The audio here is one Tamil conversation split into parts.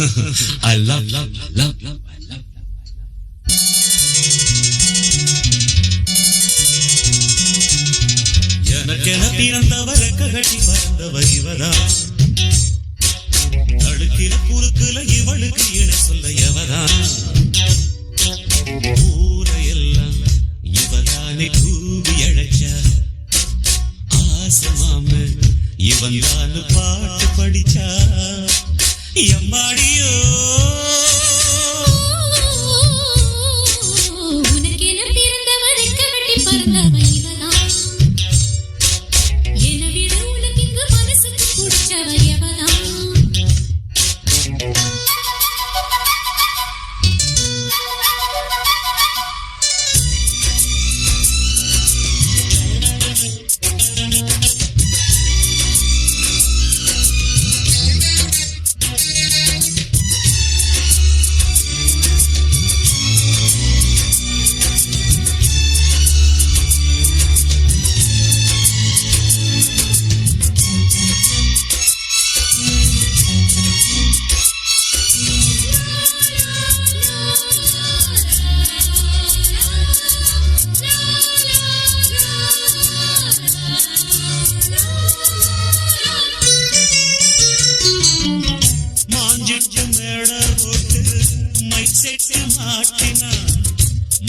I love. எனக்கென பிறந்தவரை கட்டி பறந்தவ இவதான், தடுக்கிற குறுக்குல இவளுக்கு இணை சொல்ல எவதான், ஊரையெல்லாம் இவதானே கூவி அழைச்சா, ஆசமாம இவன் தான் பாட்டு படிச்சா, எம்மாடியோ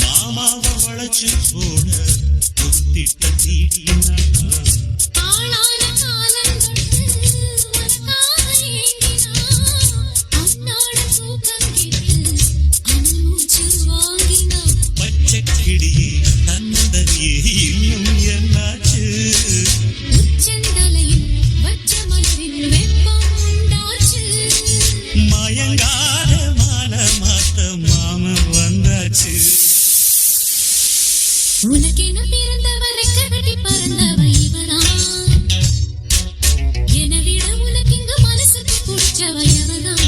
மாமாவ வளைச்சு போட குத்திட்ட தீட்டினா பச்சைக்கிடியே தன்னந்தனியே இன்னும் என்னாச்சு, மயங்காத மான மாத்த மாம வந்தாச்சு. உனக்கென பிறந்தவரை கட்டி பறந்தவ இவதான், என விட உனக்கு இங்கு மனசுக்கு பிடிச்சவ எவதான்.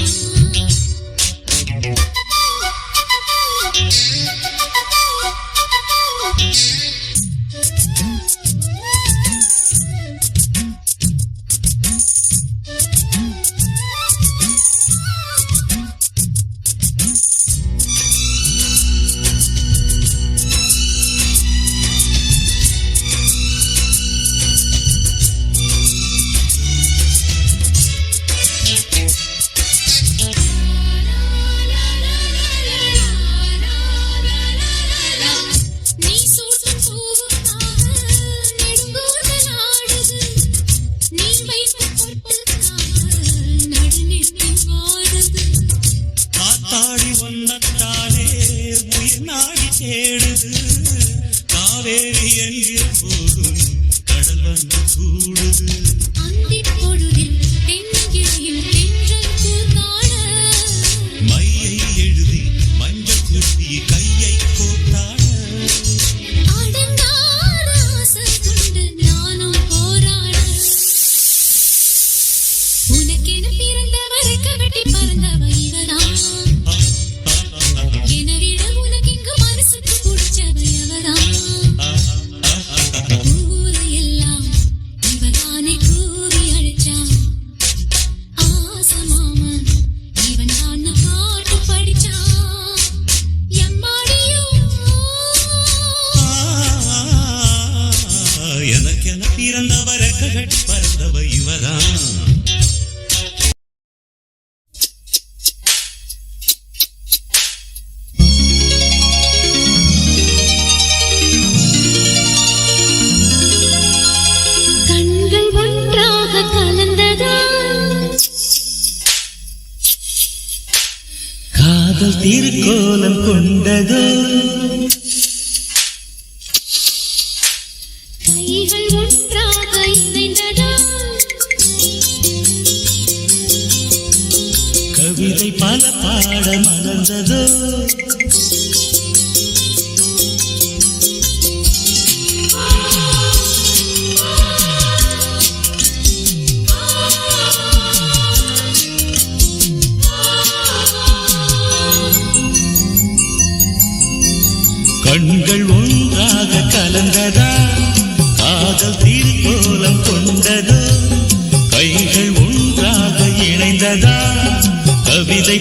காவேரி எங்கே போகும் கடல் வந்து கூடுது, மையை எழுதி மஞ்சள் குத்தி கையை கோத்தாட, உனக்கென பிறந்தவரை கட்டி பறந்தவ இவதான், என விட உனக்கு இங்கு மனசுக்கு பிடிச்சவ எவதான். ஊரையெல்லாம் இவதானே கூவி அழைச்சா, ஆசமாமன் இவன் தான் பாட்டு படிச்சா, எம்மாடியோ எனக்கென பிறந்தவரை கட்டி பறந்தவ இவதான். காதல் திருக்கோலம் கொண்டதோ, கைகள் ஒன்றாக இணைந்ததோ, கவிதை பல பாட மலர்ந்ததோ, கண்கள் ஒன்றாக கலந்ததா, காதல் திருக்கோலம் கொண்டதோ, கைகள் ஒன்றாக இணைந்ததா, கவிதை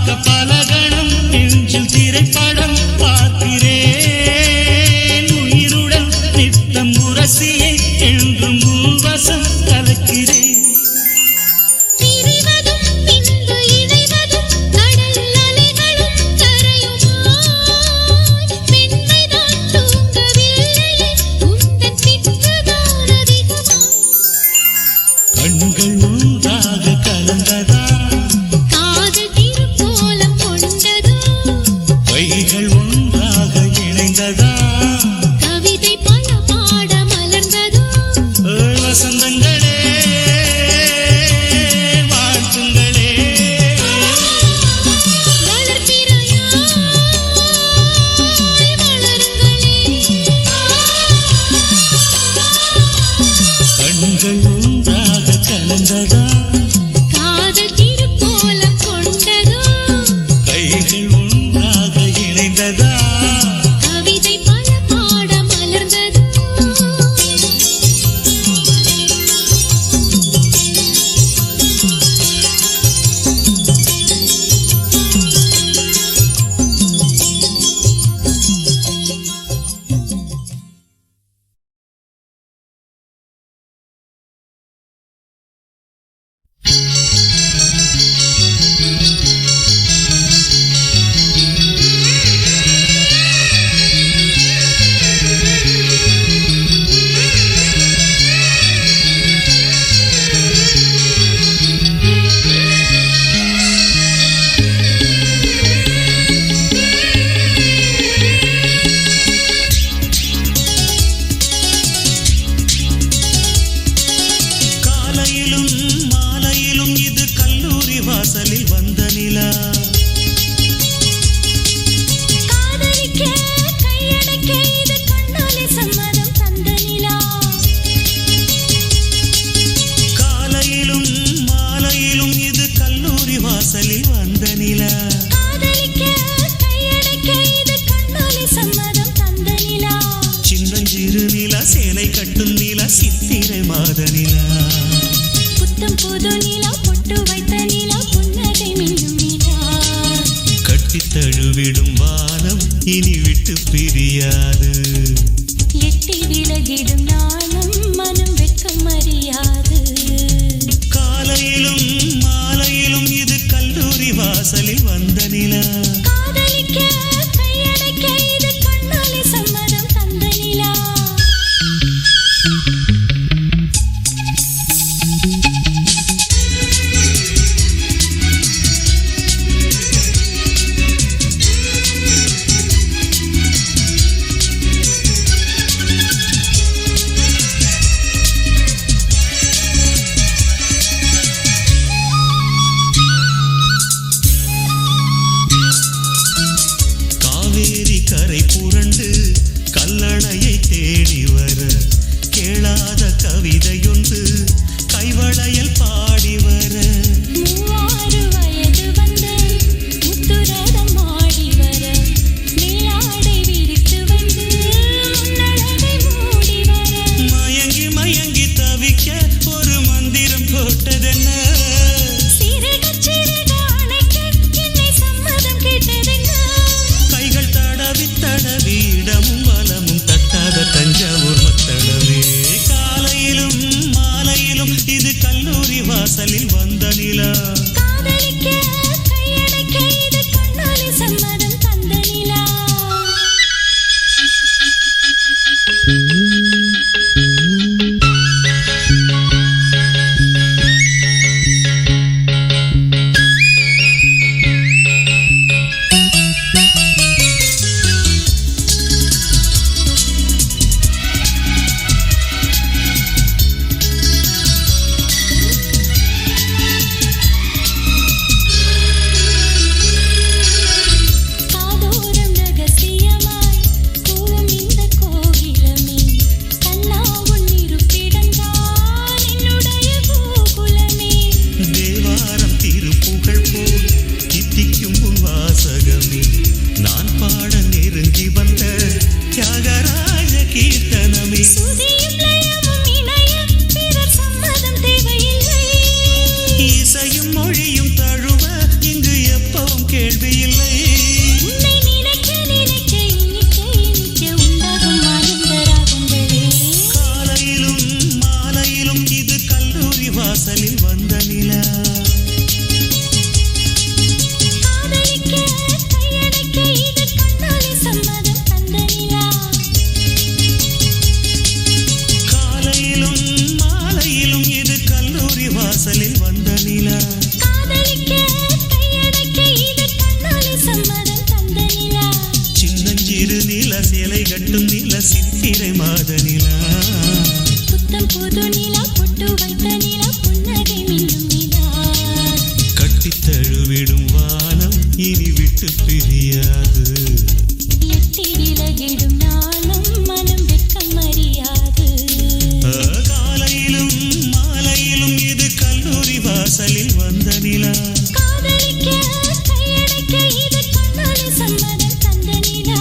பார்க்க பலகணம் நெஞ்சில் திரைப்படம் பார்க்கிறேன் உயிருடன் நித்தம் உரசியை என்றும் உள்வசம் கலக்கிறேன் கண்கள் ஒன்றாக கலந்ததா காதல் திருக்கோலம் கொண்டதோ கைகள் ஒன்றாக இணைந்ததா கவிதை பல பாட மலர்ந்ததோ வசந்தங்களே வாழ்த்துங்களே வளர்பிறையாய் வளருங்களே கண்கள் ஒன்றாக கலந்ததா காதல் திருக்கோலம் கொண்டதோ கைகள் ஒன்றாக இணைந்ததா கவிதை பல பாட மலர்ந்ததோ காலையிலும் மாலையிலும் இது கல்லூரி வாசலில் வந்த நிலா காதலிக்க கையடக்க இது கண்ணாலே சம்மதம் தந்த நிலா காலையிலும் மாலையிலும் இது கல்லூரி வாசலில் வந்த நிலா காதலிக்க கையடக்க இது கண்ணாலே சம்மதம் தந்த நிலா சின்னஞ்சிறு நிலா சேலை கட்டும் நிலா சித்திரை மாத நிலா புத்தம் புது நிலா பொட்டு வைத்த நிலா புன்னகை மின்னும் நிலா கட்டித் தழுவிடும் வானம் இனி விட்டு பிரியாது எட்டி விலகிடும் நாளும் மனம் வெட்கம் அறியாது காலையிலும் மாலையிலும் இது கல்லூரி வாசலில் வந்த நிலா காதலிக்க கையடக்க இது கண்ணாலே சம்மதம் தந்த நிலா காவேரி கரை கேள்வி இல்லை. உன்னை நினைக்க நினைக்க இனிக்க இனிக்க உண்டாகும் ஆனந்த ராகங்களே. காலையிலும் மாலையிலும் இது கல்லூரி வாசலில் வந்த நிலா. காதலிக்க கையடைக்க இது கண்ணாலே சம்மதம் தந்த நிலா. காலையிலும் மாலையிலும் இது கல்லூரி வாசலில் வந்த நிலா. காதலிக்க கையடைக்க இது கண்ணாலே சம்மதம் தந்த நிலா. சின்னஞ்சிறு நில சேலை கட்டும் நில சித்திரை மாத நிலா. புத்தம் புது நிலா பொட்டு வைத்த நிலா புன்னகை மின்னும் நிலா. கட்டித் தழுவிடும் வானம் இனி விட்டு பிரியாது. எட்டி விலகிடும் நாளும் மனம் வெட்கம் அறியாது. காலையிலும் மாலையிலும் இது கல்லூரி வாசலில் வந்த நிலா. காதலிக்க கையடைக்க இது கண்ணாலே சம்மதம் தந்த நிலா.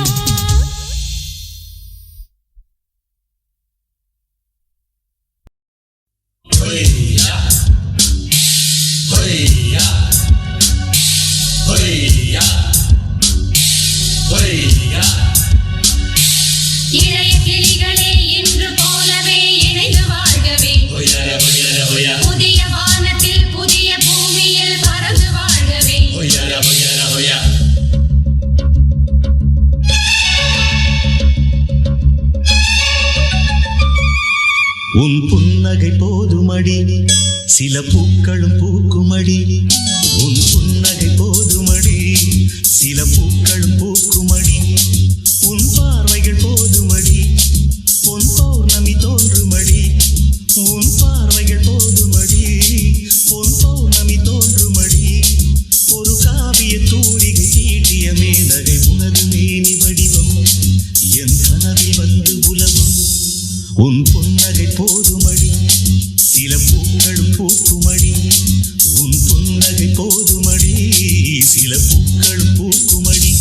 இளைய கிளிகளே இன்று போலவே இணைந்து வாழ்கவே. புதிய வானத்தில் புதிய பூமியில் பறந்து வாழ்கவே. உன் புன்னகை போதுமடி சில பூக்களும் பூக்குமடி. உன் புன்னகை போதுமடி சில பூக்களும் பூக்குமடி. உன் பார்வைகள் போதுமடி பொன் பௌர்ணமி தோன்றுமடி. உன் பார்வைகள் போதுமடி பொன் பௌர்ணமி தோன்றுமடி. ஒரு காவிய தூரிகை தீட்டிய மேனகை உனது மேனி வடிவம் என் கனவில் வந்து உலவும். உன் புன்னகை போதுமடி சில பூக்களும் பூக்குமடி. உன் புன்னகை போதுமடி சில பூக்களும் பூக்குமடி.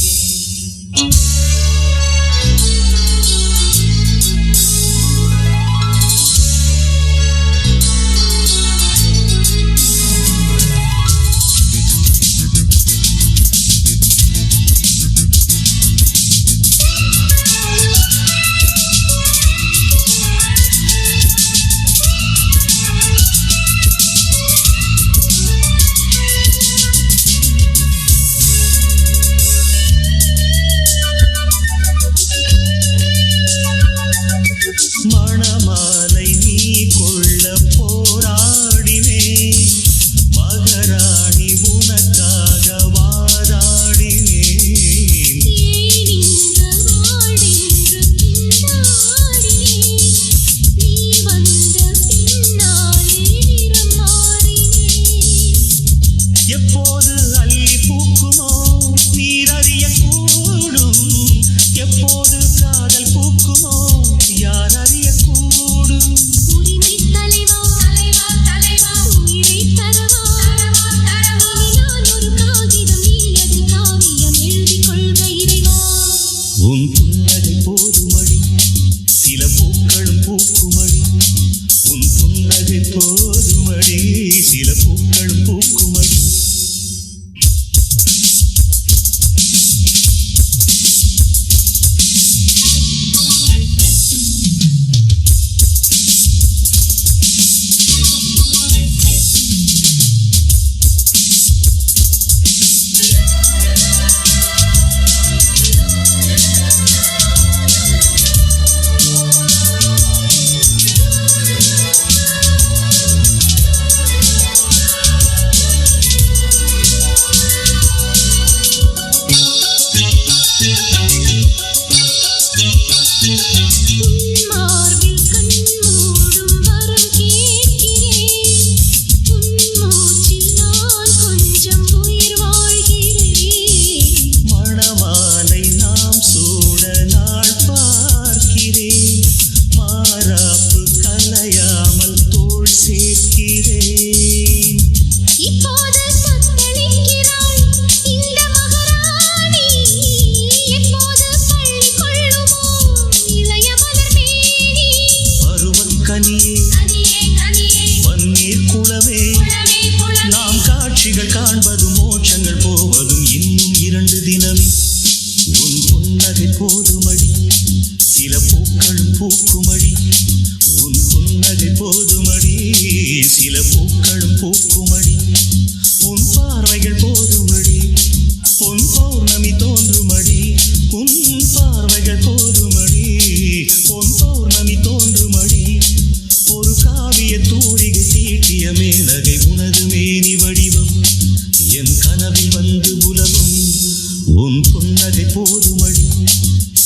போதுமடி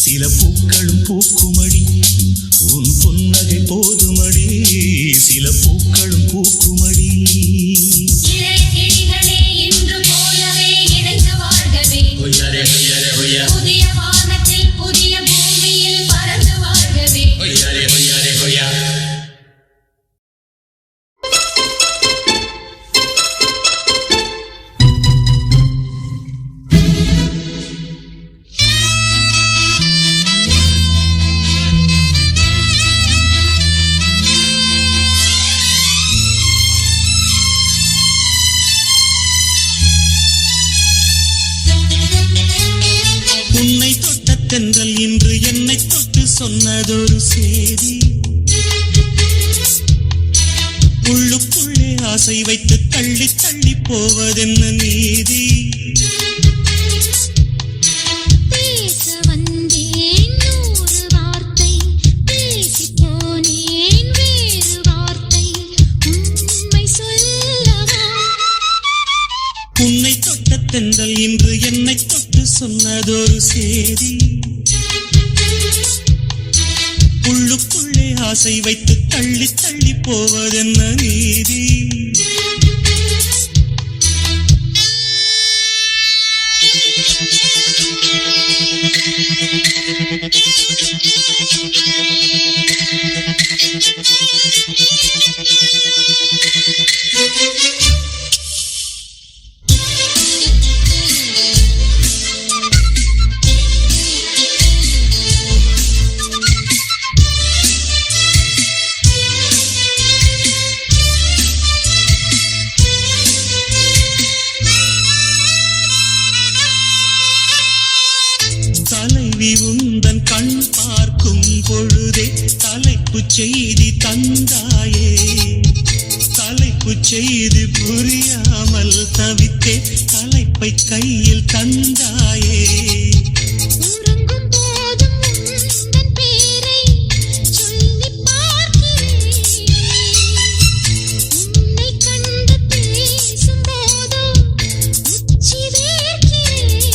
சில பூக்களும் பூக்குமடி உன் புன்னகை போதுமடி சில பூக்களும் பூக்குமடி இளைய கிளிகளே இன்று போலவே இணைந்து வாழ்கவே புதிய வானத்தில் புதிய பூமியில் பறந்து வாழ்கவே உன்னை தொட்ட தென்றல் இன்று என்னை தொட்டு சொன்னதொரு செய்தி உள்ளுக்குள்ளே ஆசை வைத்து தள்ளி தள்ளி போவதென்ன நீதி பேச வந்தேன் 100 வார்த்தை பேசிப் போனேன் வேறு வார்த்தை உண்மை சொல்லவா உன்னை தொட்ட தென்றல் இன்று என்னை தொட்டு சொன்னதொரு செய்தி உள்ளுக்குள்ளே ஆசை வைத்து தள்ளி தள்ளி போவதென்ன நீதி தலைவி உந்தன் கண் பார்க்கும் பொழுதே தலைப்புச் செய்தி தந்தாயே தலைப்புச் செய்தி புரியாமல் தவித்தே தலைப்பை கையில் தந்தாயே உறங்கும் போதும் உந்தன் பேரை சொல்லிப் பார்க்கிறேன் உன்னை கண்டு பேசும் போதோ உச்சி வேர்க்கிறேன்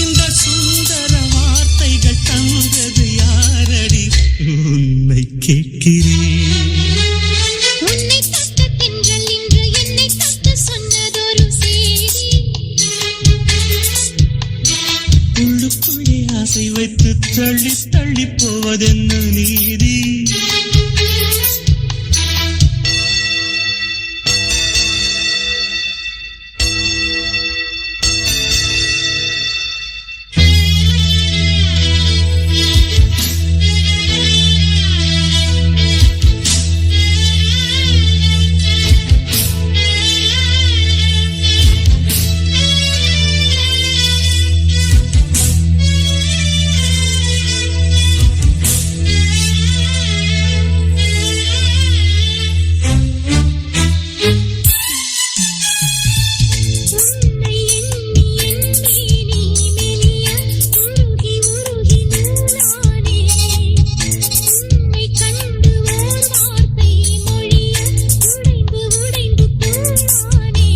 இந்த சுந்தர வார்த்தைகள் தந்தது யாரடி உன்னை கேட்கிறேன் உன்னை தொட்ட தென்றல் இன்று என்னை தொட்டு சொன்னதொரு செய்தி உள்ளுக்குள்ளே ஆசை வைத்து தள்ளி தள்ளி போவதென்ன நீதி உன்னை எண்ணி எண்ணி நீ மெலிய உருகி உருகி நூலானே உன்னை கண்டு ஓர் வார்த்தை மொழிய உடைந்து உடைந்து போனானே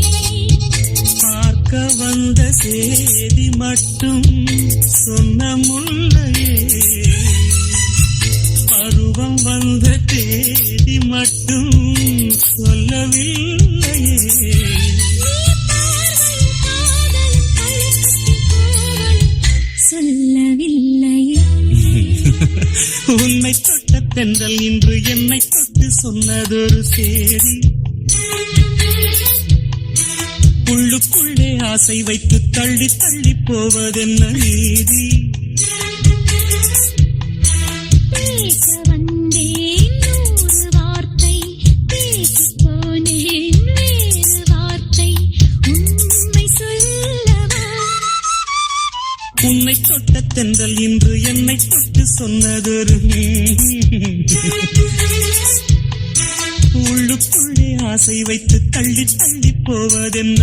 பார்க்க வந்த செய்தி மட்டும் சொன்ன முல்லையே பருவம் வந்த தேதி மட்டும் சொல்லவில்லையே காதலும் பழக்கத்தில் கோவலும் சொல்லவில்லையே உன்னை தொட்ட தென்றல் இன்று என்னை தொட்டு சொன்னதொரு செய்தி உள்ளுக்குள்ளே ஆசை வைத்து தள்ளி தள்ளி போவதென்ன நீதி பேச வந்தேன் 100 வார்த்தை பேசிப் போனேன் வேறு வார்த்தை உண்மை சொல்லவா உன்னை தொட்ட தென்றல் இன்று என்னை தொட்டு சொன்னதொரு உள்ளுக்குள்ளே ஆசை வைத்து தள்ளி தள்ளி போவதென்ன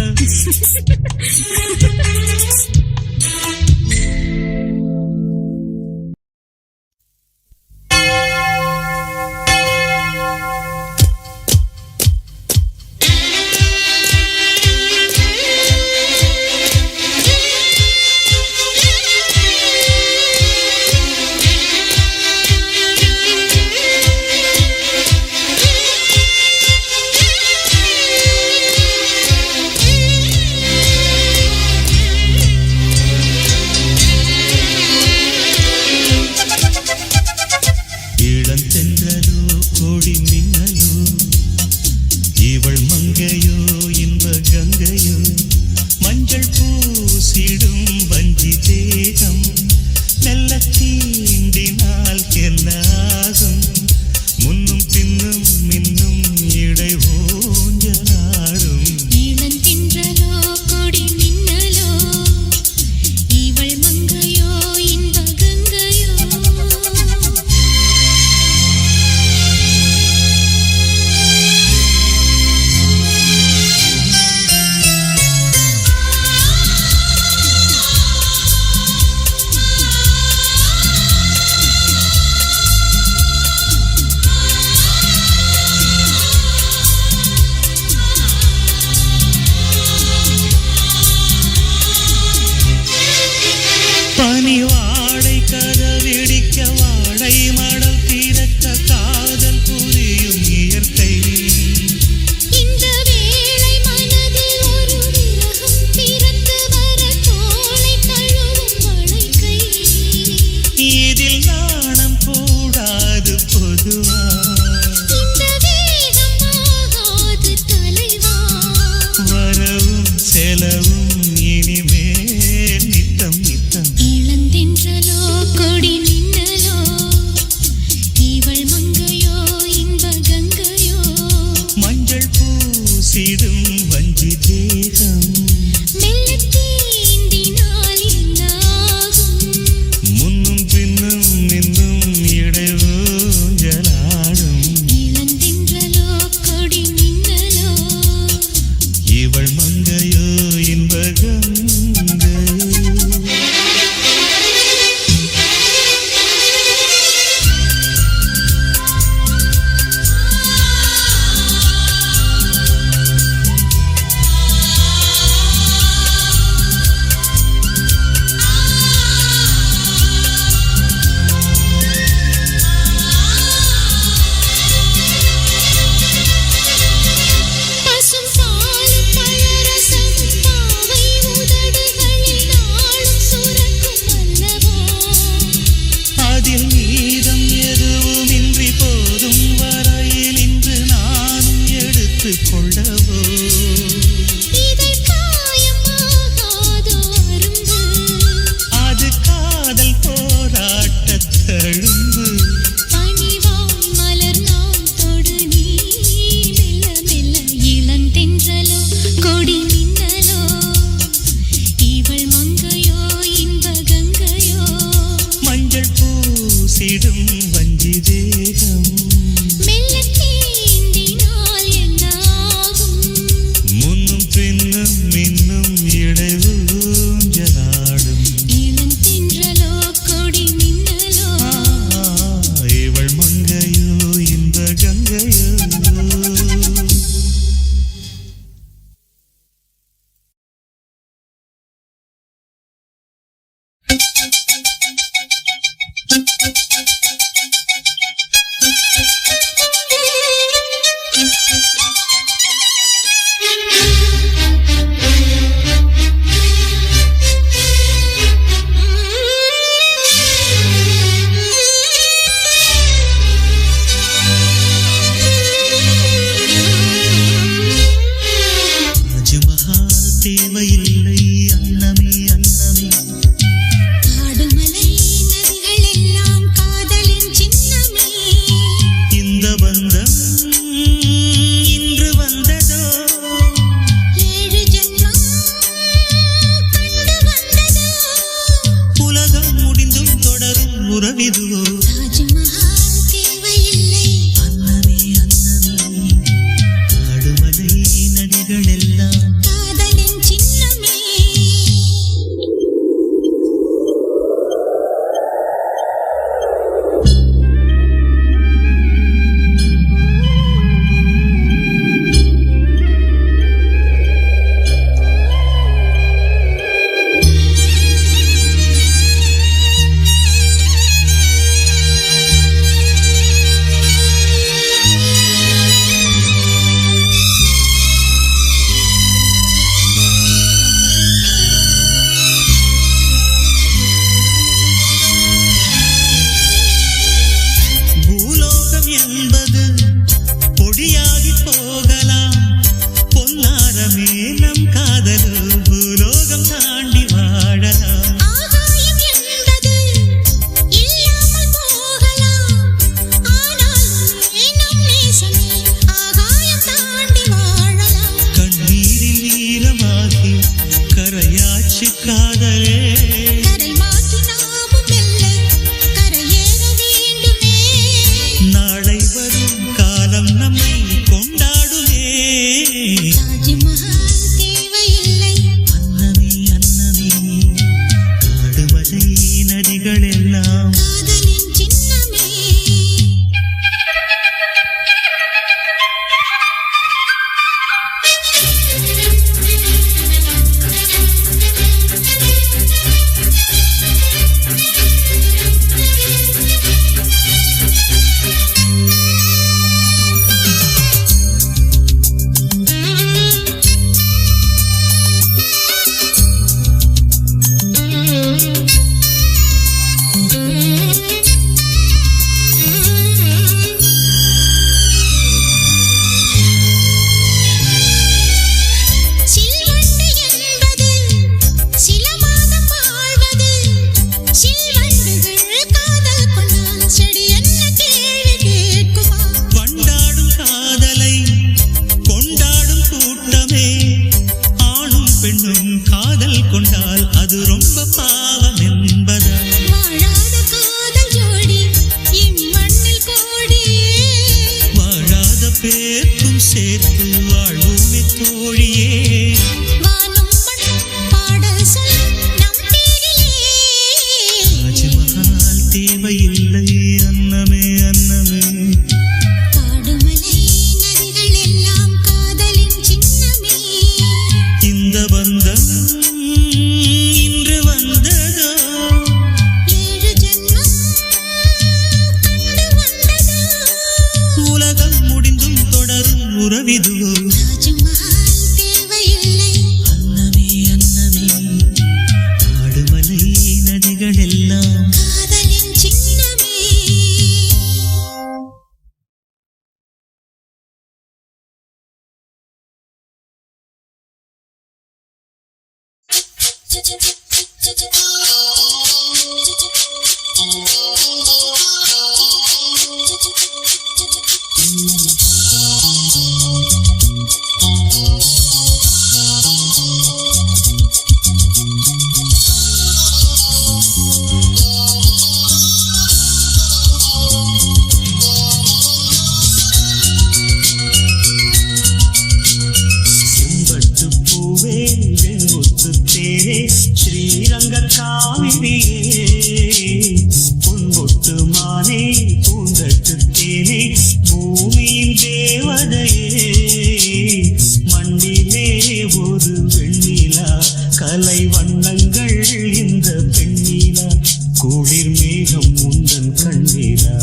குளிர் மேகம் உந்தன் கண்ணீரா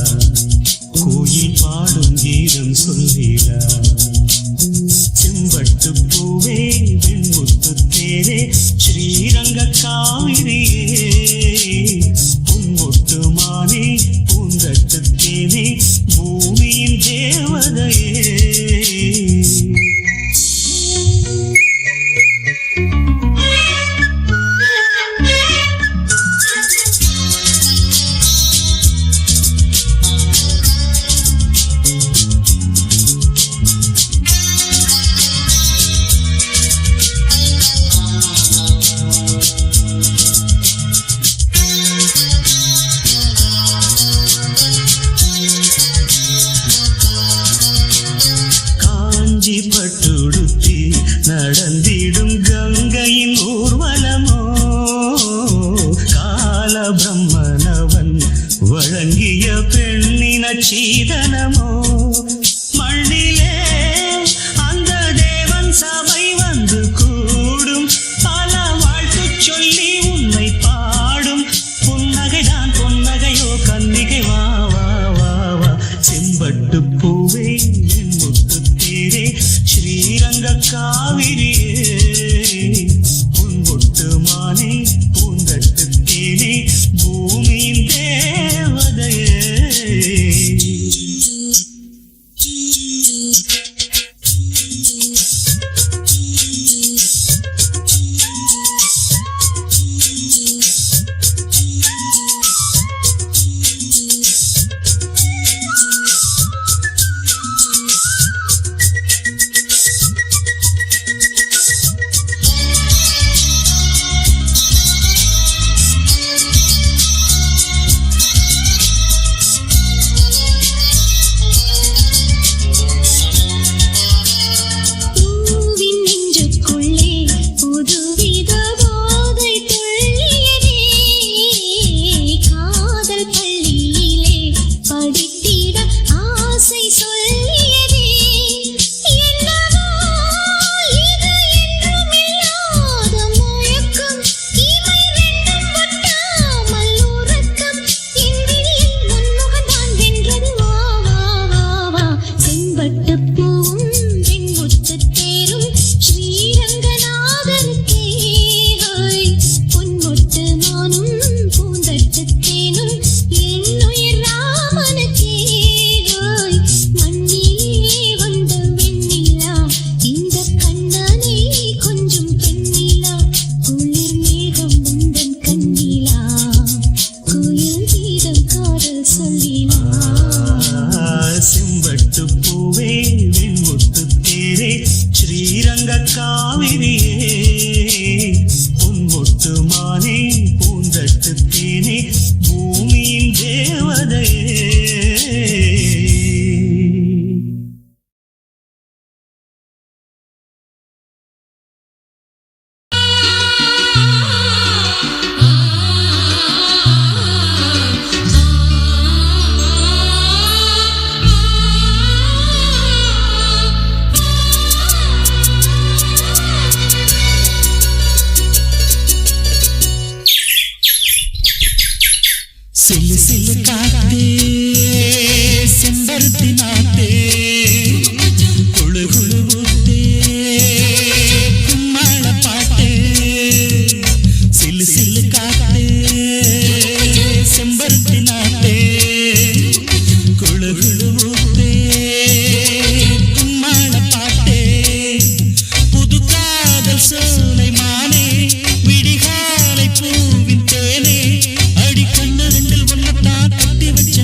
கோயில் பாடும் கீதம் சொல்வீரா செம்பட்டு பூவே வெண்முத்து தேரே ஸ்ரீரங்க காவிரியே பொன்மொட்டு மானே பூந்தட்டு தேனே பூமியின் தேவதையே பட்டுடுத்தி நடந்திடும் கங்கையின் ஊர்வலமோ கால பிரம்மனவன் வழங்கிய பெண்ணின சீதனமோ மண்ணிலே அந்த தேவன் சபை வந்து கூடும் பல வாழ்த்து சொல்லி உன்னை பாடும் புன்னகைதான் பொன்னகையோ கன்னிகை வா வா வா வா செம்பட்டு பூவே ஸ்ரீரங்க காவிரியே பொன்மொட்டு மானே பூந்தட்டு தேனே பூமியின் தேவதையே சிலு சிலு காத்தே செம்பருத்தி நாத்தே குழு குழு ஊத்தே கும்மாள பாட்டே சிலு சிலு காத்தே செம்பருத்தி நாத்தே குழு குழு ஊத்தே கும்மாள பாட்டே புது காதல் சோலை மானே விடிகாலை பூவின் தேனே அடி கண்ணு ரெண்டில் ஒன்னத்தான் கட்டி வச்ச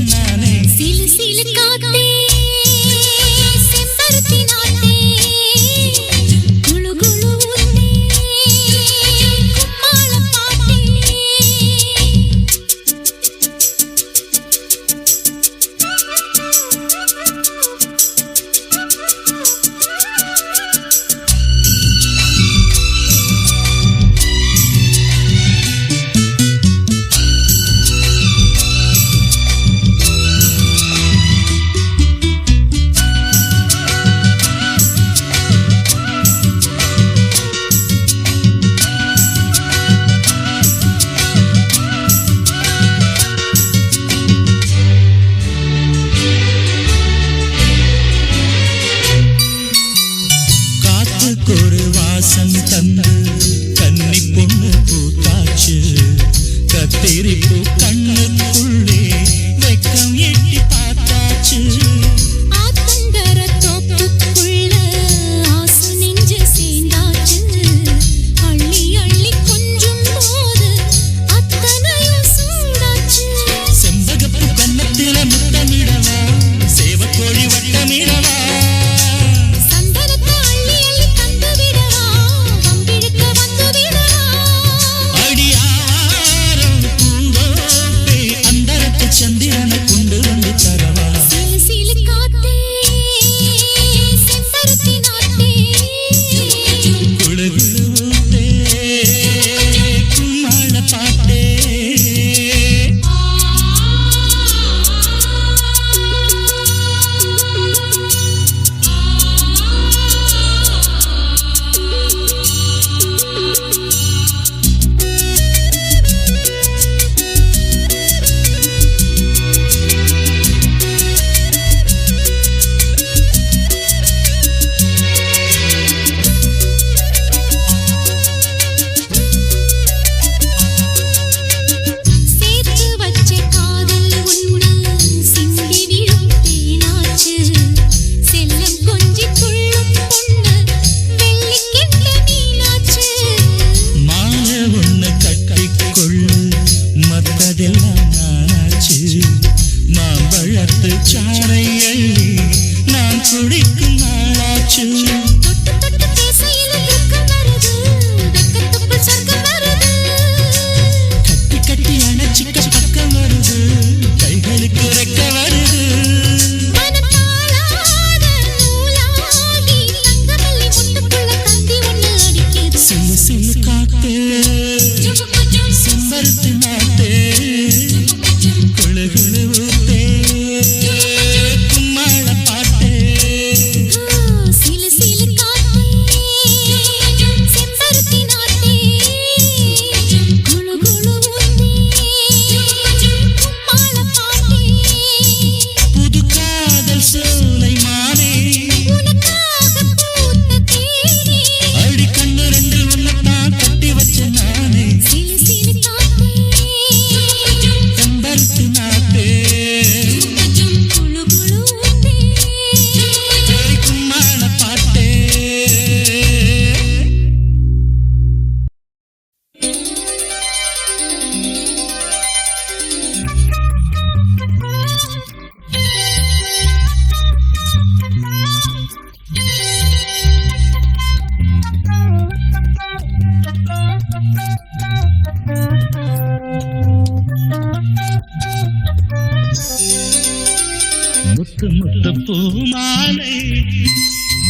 முத்து முத்து பூமாலை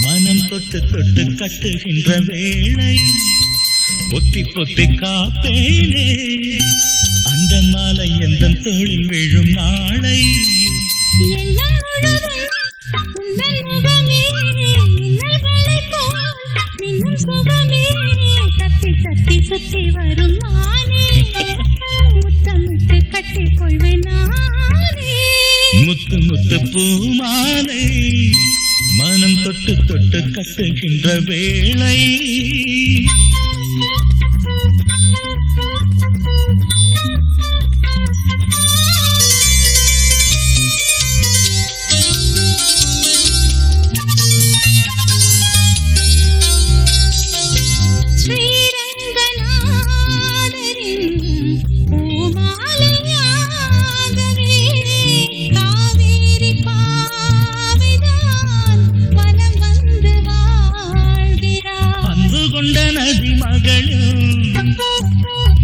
மனம் தொட்டு தொட்டு கட்டுகின்ற வேளை பொத்தி பொத்தி காப்பேனே அந்த மாலை எந்த தோளில் விழும் நாளை எல்லாம் முழுதும் உந்தன் முகமே மின்னல்களை போல் மின்னும் சுகமே தத்தி தத்தி சுத்தி வரும் நானே முத்தமிட்டு கட்டிக் கொள்வேன் நானே முத்து முத்து பூமாலை மனம் தொட்டு தொட்டு கட்டுகின்ற வேளை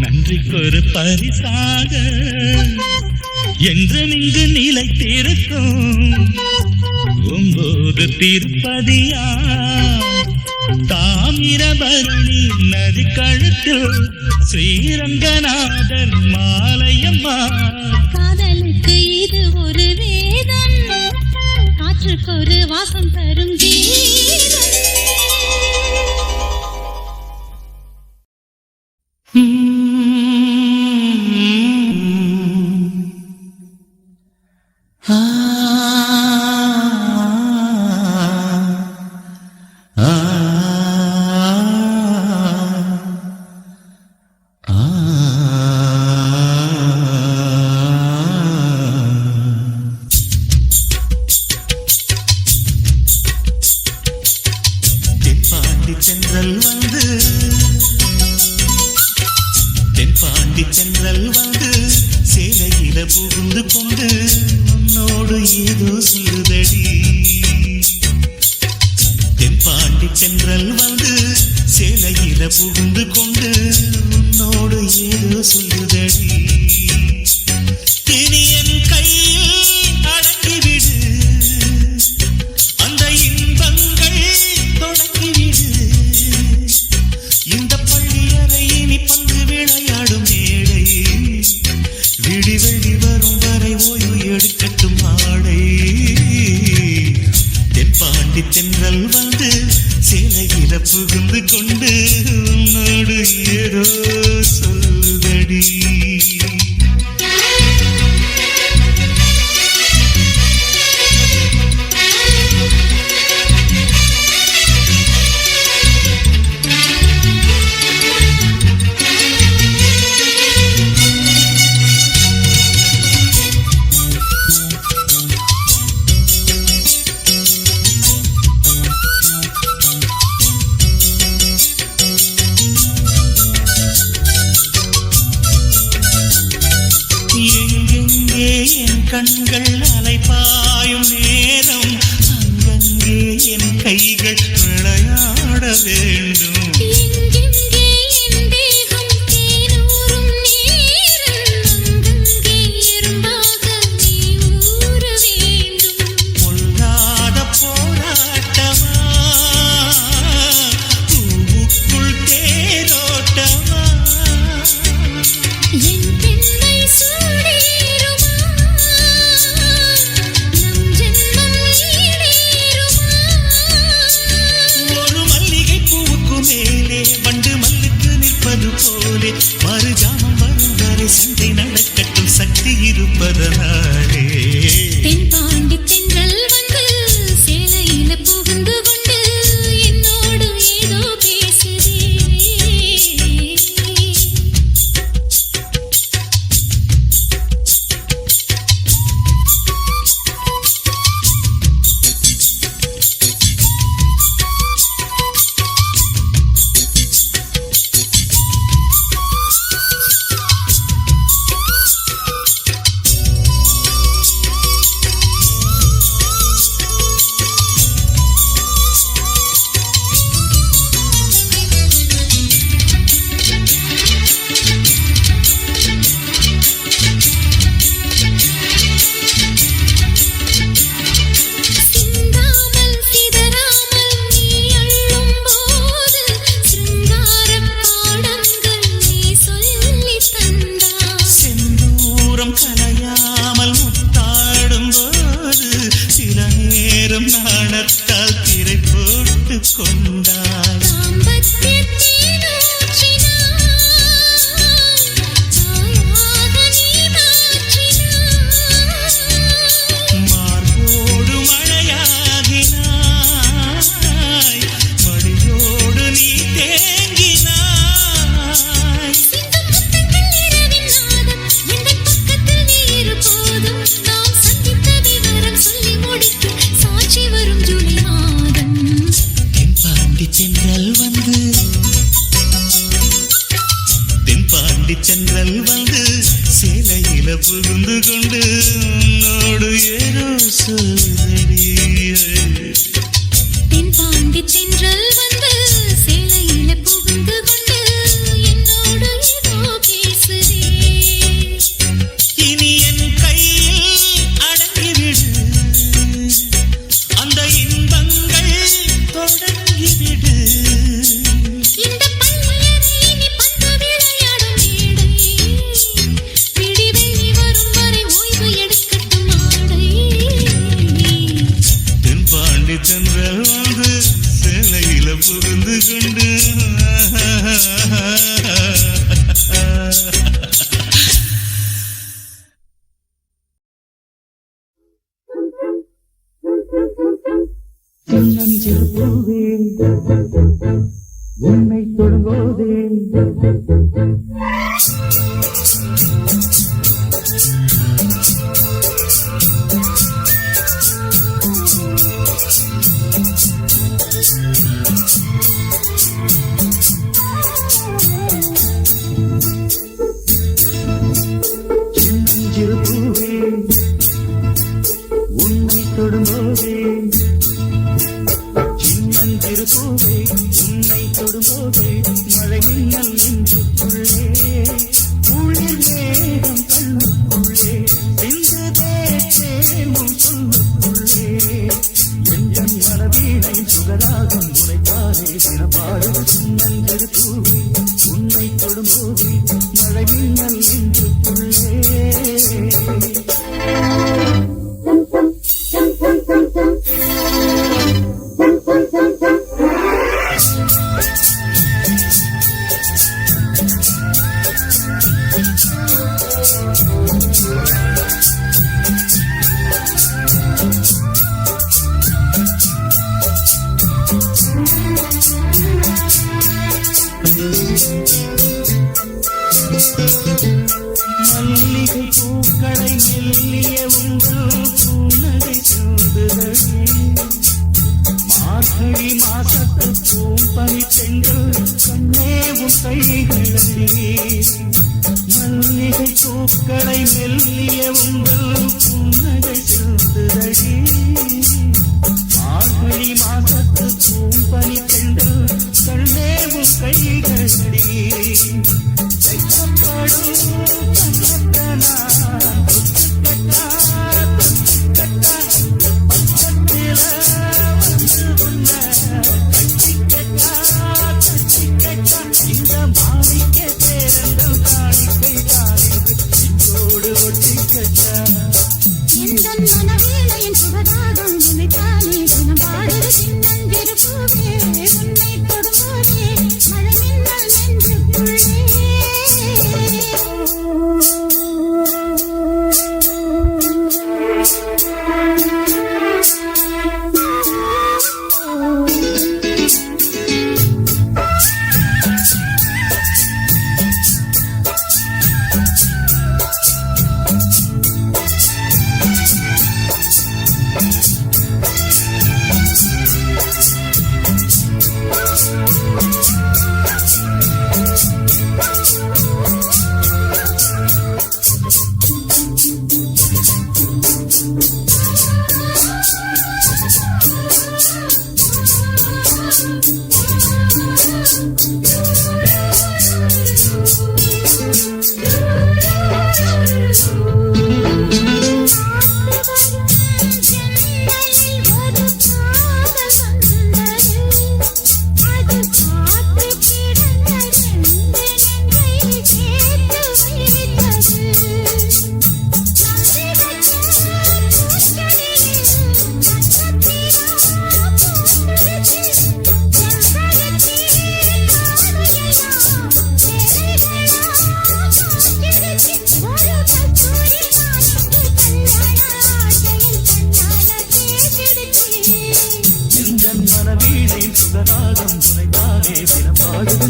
நன்றிக்கொரு பரிசாக என்று இங்கு நிலைத்திருக்கும் 9 திருப்பதியா தாமிரபரணி நதி கழுத்தில் ஸ்ரீரங்கநாதர் மாலையம்மா காதலுக்கு இது ஒரு வேதம் காற்றுக்கு ஒரு வாசம் தரும் கீதம் தென்றல் வந்து சேலையில புகுந்து கொண்டு உன்னோடு ஏதோ சொல்லுதடி தென்பாண்டி தென்றல் வந்து சேலையில புகுந்து கொண்டு உன்னோடு ஏதோ சொல்லுதடி இனி என் கையில் அடங்கிவிடு அந்த இன்பங்கள் தொடங்கிவிடு இந்த பள்ளியறை இனி பந்து விளையாடும் மேடை விடி வெள்ளி வரும் வரை ஓய்வு எடுக்கட்டும் ஆடை தென்பாண்டி தென்றல் வந்து சேலையில புகுந்து கொண்டு உன்னோடு ஏதோ சொல்லுதடி கண்கள் அலைபாயும் நேரம் அங்கங்கே என் கைகள் விளையாட வேண்டும் பொல்லாத போராட்டமா பூவுக்குள் தேரோட்டமா மேலே தென்றல் வந்து சேலையில புகுந்து கொண்டு உன்னோடு ஏதோ சொல்லுதடி. தென்பாண்டி தென்றல் வந்து சேலையில புகுந்து கொண்டு என்னோடு ஏதோ பேசுதே. இனி என் கையில் அடங்கிவிடு, அந்த இன்பங்கள் தொடங்கிவிடு. இந்த பள்ளியறை நீ பந்து விளையாடும் மேடை, பிடிவெள்ளி வரும் வரை ஓய்வு எடுக்கட்டும் ஆடை. தென்பாண்டி தென்றல் வந்து சேலையில புகுந்து கொண்டு உன்னை தொடும்போதே சின்னஞ்சிறு பூவே உன்னை தொடும்போதே சின்னஞ்சிறு பூவே உன்னை தொடும்போதே மழை மின்னல் நெஞ்சுக்குள்ளே குளிர் மேகம் கண்ணுக்குள்ளே சென்றதே தேனும் சொல்லுக்குள்ளே என் மனவீணை சுகராகம் உரைத்தாரே தினப்பாடு. சின்னஞ்சிறு பூவே உன்னை தொடும்போதே மழை மின்னல் நெஞ்சுக்குள்ளே. மல்லிகை பூக்களை மெல்லிய உங்கள் புன்னகை சூடுதடி. மார்கழி மாசத்து பூம்பனி செங்கல் கண்ணேவும் கைகளடி. மல்லிகை பூக்களை மெல்லிய உங்கள் புன்னகை சூடுதடி. மார்கழி மாசத்து பூம்பனி செங்கல் கண்ணேவும் கைகளடி.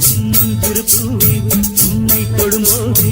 சின்னம் திருப்பூவே உன்னை தொடும்போதே